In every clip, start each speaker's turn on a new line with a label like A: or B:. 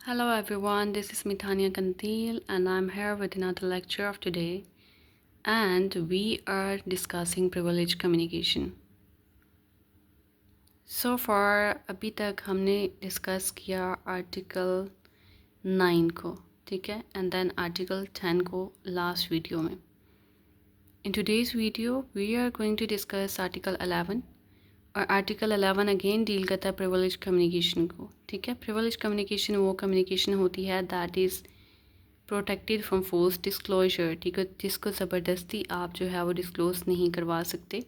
A: Hello everyone, this is Mitania Kantil and I'm here with another lecture of today and we are discussing privileged communication. So far अभी तक हमने discuss किया article 9 को, ठीक है, and then article 10 को last video में. In today's video we are going to discuss article 11 और आर्टिकल 11 अगेन डील करता है प्रिविलेज कम्युनिकेशन को, ठीक है. प्रिविलेज कम्युनिकेशन वो कम्युनिकेशन होती है that is protected from force disclosure, ठीक है, जिसको ज़बरदस्ती आप जो है वो डिस्क्लोज नहीं करवा सकते.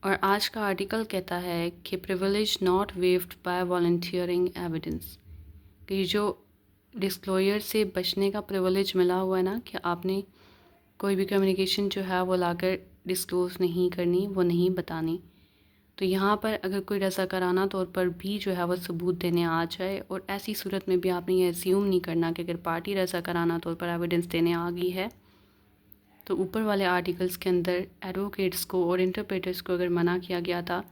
A: और आज का आर्टिकल कहता है कि privilege not waived by volunteering evidence, कि जो डिस्क्लोजर से बचने का प्रिविलेज मिला हुआ है ना, कि आपने कोई भी कम्युनिकेशन जो है वो लाकर डिस्क्लोज नहीं करनी, वो नहीं बतानी. तो यहाँ पर अगर कोई रज़ाकाराना तौर पर भी जो है वो सबूत देने आ जाए और ऐसी सूरत में भी आपने ये एज्यूम नहीं करना कि अगर पार्टी रज़ाकाराना तौर पर एविडेंस देने आ गई है तो ऊपर वाले आर्टिकल्स के अंदर एडवोकेट्स को और इंटरप्रेटर्स को अगर मना किया गया था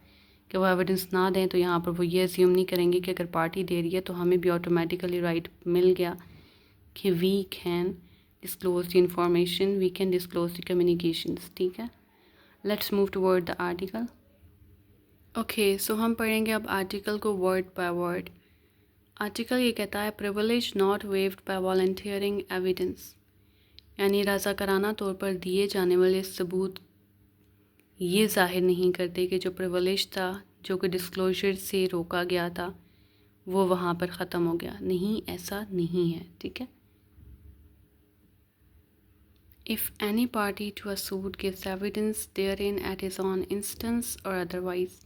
A: कि वो एविडेंस ना दें, तो यहाँ पर वो ये एज्यूम नहीं करेंगे कि अगर पार्टी दे रही है तो हमें भी ऑटोमेटिकली राइट मिल गया कि we can disclose the information, we can disclose the communications, ठीक है. Let's move toward the article. Okay, so हम पढ़ेंगे अब आर्टिकल को वर्ड बाय वर्ड. आर्टिकल ये कहता है privilege not waived by volunteering evidence, यानी रज़ाकाराना तौर पर दिए जाने वाले सबूत ये जाहिर नहीं करते कि जो प्रिविलेज था, जो कि डिस्क्लोजर से रोका गया था, वो वहाँ पर ख़त्म हो गया. नहीं, ऐसा नहीं है, ठीक है. If any party to a suit gives evidence therein at his own instance or otherwise.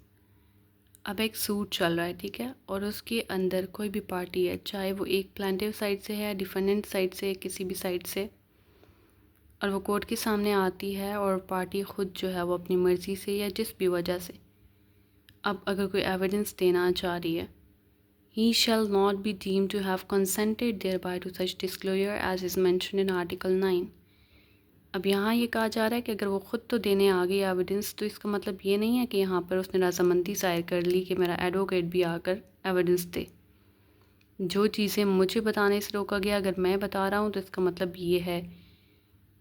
A: अब एक सूट चल रहा है, ठीक है, और उसके अंदर कोई भी पार्टी है, चाहे वो एक प्लांटिव साइड से है, डिफेंडेंट साइड से, किसी भी साइड से, और वो कोर्ट के सामने आती है और पार्टी ख़ुद जो है वो अपनी मर्ज़ी से या जिस भी वजह से अब अगर कोई एविडेंस देना चाह रही है, he shall not be deemed to have consented thereby to such disclosure as is mentioned in article 9. अब यहाँ ये कहा जा रहा है कि अगर वो ख़ुद तो देने आ गई एविडेंस, तो इसका मतलब ये नहीं है कि यहाँ पर उसने रजामंदी ज़ाहिर कर ली कि मेरा एडवोकेट भी आकर एविडेंस दे. जो चीज़ें मुझे बताने से रोका गया, अगर मैं बता रहा हूँ तो इसका मतलब ये है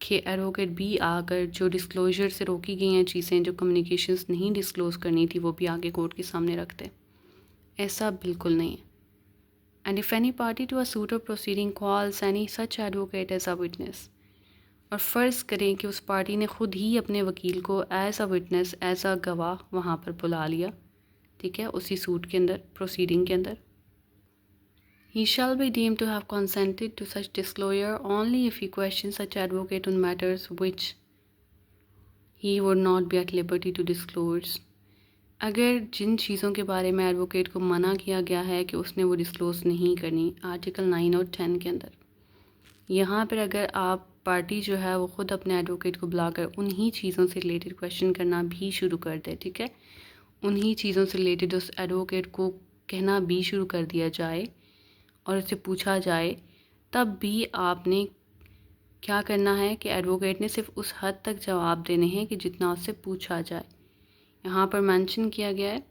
A: कि एडवोकेट भी आकर जो डिस्क्लोजर से रोकी गई हैं चीज़ें, जो कम्युनिकेशंस नहीं डिस्क्लोज़ करनी थी, वो भी आगे कोर्ट के सामने रखते. ऐसा बिल्कुल नहीं है. And if any party to a suit or proceeding calls any such advocate as a witness, और फ़र्ज़ करें कि उस पार्टी ने ख़ुद ही अपने वकील को as a witness, as a गवाह वहाँ पर बुला लिया, ठीक है, उसी सूट के अंदर, प्रोसीडिंग के अंदर. He shall be deemed to have consented to such disclosure only if he question such advocate on matters which he would not be at liberty to disclose. अगर जिन चीज़ों के बारे में एडवोकेट को मना किया गया है कि उसने वो डिस्क्लोज़ नहीं करनी, आर्टिकल 9 और 10 के अंदर, यहाँ पर अगर आप पार्टी जो है वो ख़ुद अपने एडवोकेट को बुलाकर उन्हीं चीज़ों से रिलेटेड क्वेश्चन करना भी शुरू कर दे, ठीक है, उन्हीं चीज़ों से रिलेटेड उस एडवोकेट को कहना भी शुरू कर दिया जाए और उससे पूछा जाए, तब भी आपने क्या करना है कि एडवोकेट ने सिर्फ उस हद तक जवाब देने हैं कि जितना उससे पूछा जाए. यहाँ पर मेंशन किया गया है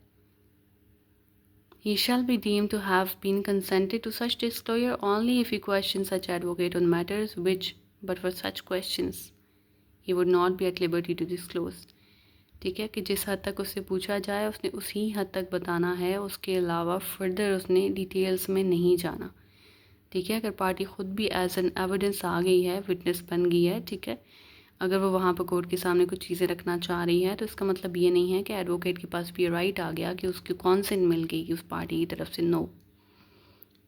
A: he shall be deemed to have been consented to such disclosure only if he questions such advocate on matters which, but for such questions, he would not be at liberty to disclose. ठीक है, कि जिस हद तक उससे पूछा जाए उसने उसी हद तक बताना है, उसके अलावा फर्दर उसने डिटेल्स में नहीं जाना, ठीक है. अगर पार्टी ख़ुद भी एज एन एविडेंस आ गई है, विटनेस बन गई है, ठीक है, अगर वो वहाँ पर कोर्ट के सामने कुछ चीज़ें रखना चाह रही है, तो इसका मतलब ये नहीं है कि एडवोकेट के पास भी राइट आ गया कि उसकी कॉन्सेंट मिल गई कि उस पार्टी की तरफ से. No,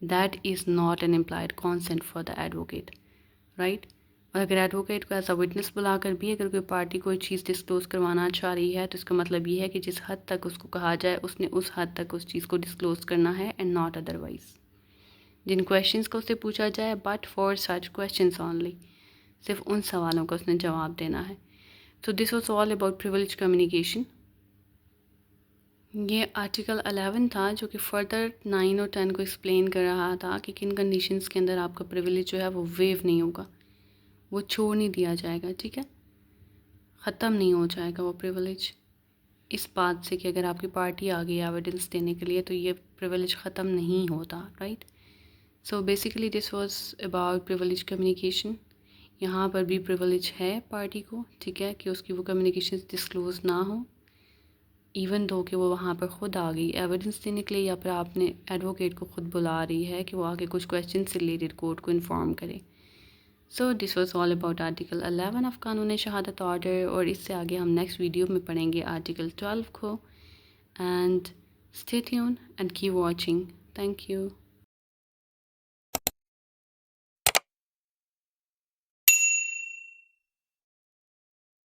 A: that is not an implied consent for the advocate, right. और अगर एडवोकेट को एज अ विटनेस बुलाकर भी अगर कोई पार्टी कोई चीज़ डिस्क्लोज़ करवाना चाह रही है, तो इसका मतलब ये है कि जिस हद तक उसको कहा जाए उसने उस हद तक उस चीज़ को डिस्क्लोज़ करना है एंड नॉट अदरवाइज. जिन क्वेश्चंस को उससे पूछा जाए, but for such questions only, सिर्फ उन सवालों का उसने जवाब देना है. So this was all about privilege communication. ये आर्टिकल 11 था जो कि फर्दर 9 और 10 को एक्सप्लेन कर रहा था कि किन कंडीशंस के अंदर आपका प्रिविलेज जो है वो वेव नहीं होगा, वो छोड़ नहीं दिया जाएगा, ठीक है, ख़त्म नहीं हो जाएगा वो प्रिविलेज. इस बात से कि अगर आपकी पार्टी आ गई एविडेंस देने के लिए तो ये प्रिविलेज ख़त्म नहीं होता, right. So basically this was about privilege communication. یہاں پر بھی پریولیج ہے پارٹی کو، ٹھیک ہے، کہ اس کی وہ کمیونیکیشن ڈسکلوز نہ ہوں، ایون دو کہ وہ وہاں پر خود آ گئی ایویڈنس دینے کے لیے، یا پھر آپ نے ایڈوکیٹ کو خود بلا رہی ہے کہ وہ آگے کچھ کویشچن سے ریلیٹڈ کورٹ کو انفارم کرے. So this was all about article 11 of Qanun Shahadat order, اور اس سے آگے ہم نیکسٹ ویڈیو میں پڑھیں گے آرٹیکل 12 کو. And stay tune and keep watching. Thank you.